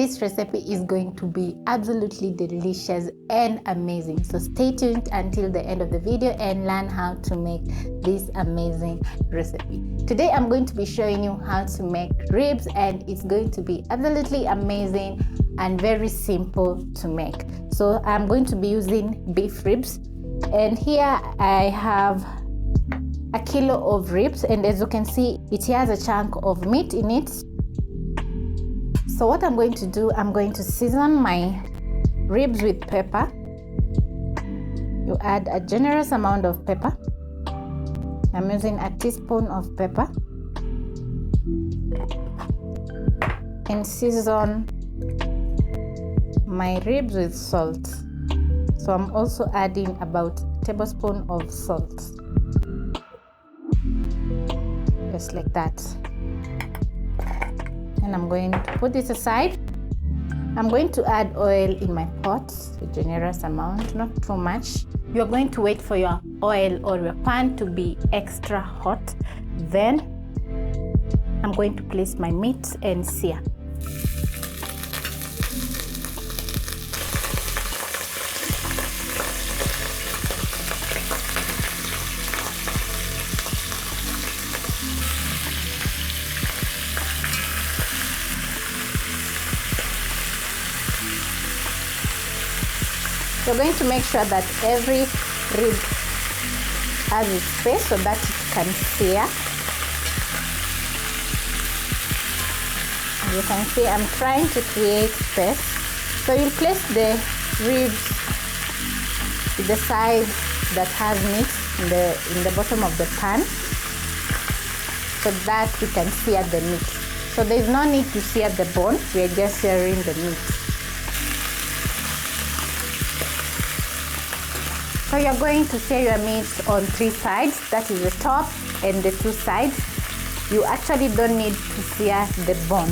this recipe is going to be absolutely delicious and amazing. So stay tuned until the end of the video and learn how to make this amazing recipe. Today I'm going to be showing you how to make ribs, and it's going to be absolutely amazing and very simple to make. So I'm going to be using beef ribs, and here I have a kilo of ribs, and as you can see, it has a chunk of meat in it. So what I'm going to do, I'm going to season my ribs with pepper. You add a generous amount of pepper. I'm using a teaspoon of pepper, and season my ribs with salt. So I'm also adding about a tablespoon of salt, just like that. And I'm going to put this aside. I'm going to add oil in my pot, a generous amount, not too much. You're going to wait for your oil or your pan to be extra hot. Then I'm going to place my meat and sear. You're going to make sure that every rib has its space so that it can sear. As you can see, I'm trying to create space. So you'll place the ribs to the side that has meat in the bottom of the pan, so that we can sear the meat. So there's no need to sear the bone, we are just searing the meat. So you're going to sear your meat on 3 sides, that is the top and the 2 sides. You actually don't need to sear the bone.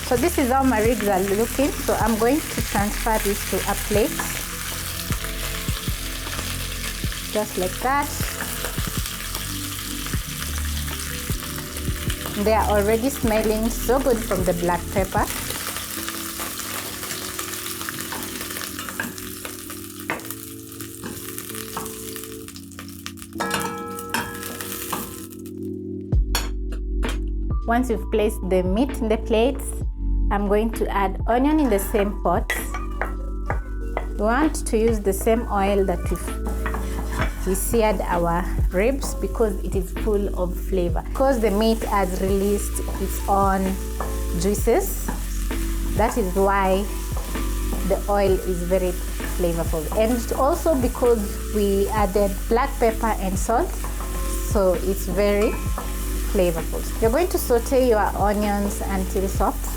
So this is how my ribs are looking. So I'm going to transfer this to a plate, just like that. They are already smelling so good from the black pepper. Once you've placed the meat in the plates, I'm going to add onion in the same pot. We want to use the same oil that we seared our ribs, because it is full of flavor. Because the meat has released its own juices, that is why the oil is very flavorful. And also because we added black pepper and salt, so it's very flavorful. You're going to saute your onions until soft.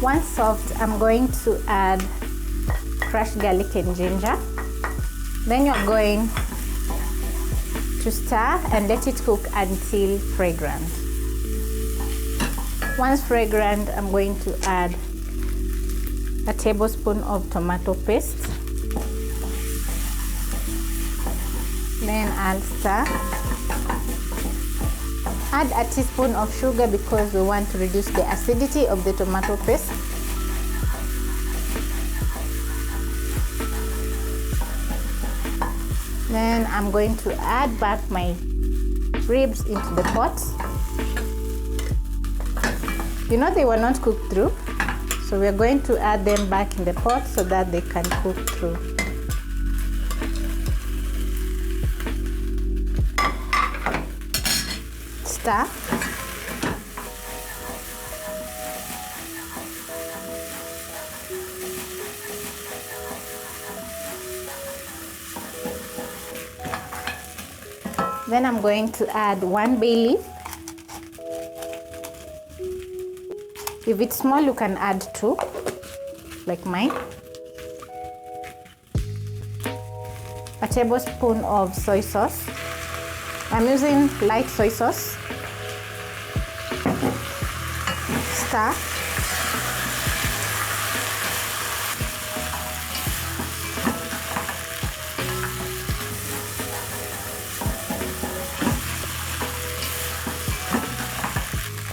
Once soft, I'm going to add crushed garlic and ginger. Then you're going to stir and let it cook until fragrant. Once fragrant, I'm going to add a tablespoon of tomato paste. Then I'll stir. Add a teaspoon of sugar because we want to reduce the acidity of the tomato paste. Then I'm going to add back my ribs into the pot. You know they were not cooked through, so we're going to add them back in the pot so that they can cook through. Stir. Then I'm going to add 1 bay leaf. If it's small, you can add 2, like mine. A tablespoon of soy sauce. I'm using light soy sauce. Stir.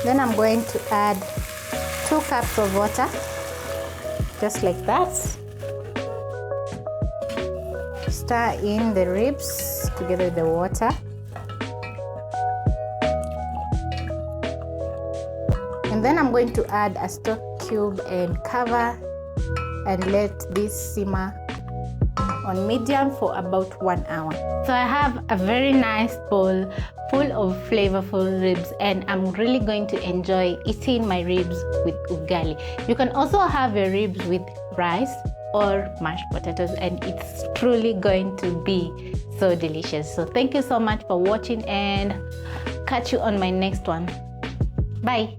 Then I'm going to add 2 cups of water, just like that. Stir in the ribs together with the water. And then I'm going to add a stock cube and cover and let this simmer on medium for about 1 hour. So I have a very nice bowl full of flavorful ribs, and I'm really going to enjoy eating my ribs with ugali. You can also have your ribs with rice or mashed potatoes, and it's truly going to be so delicious. So thank you so much for watching, and catch you on my next one. Bye.